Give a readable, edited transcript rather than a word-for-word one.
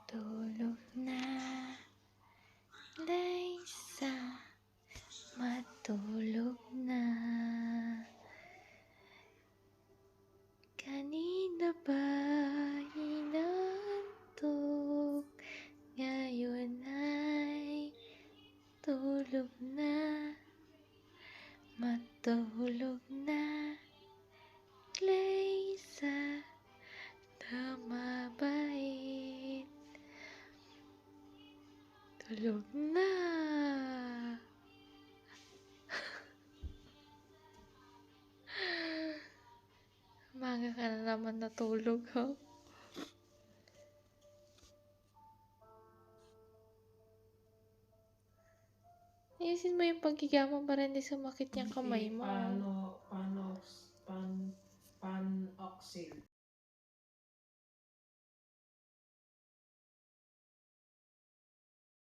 Tulog na, Liza, matulog na. Kanina ba inantok, ngayon ay tulog na. Matulog na, Liza, na mabait. Tulog na. Umaga ka na naman natulog, ha? Ayusin mo yung paghiga mo para hindi sumakit yung kamay mo. Panoxyl.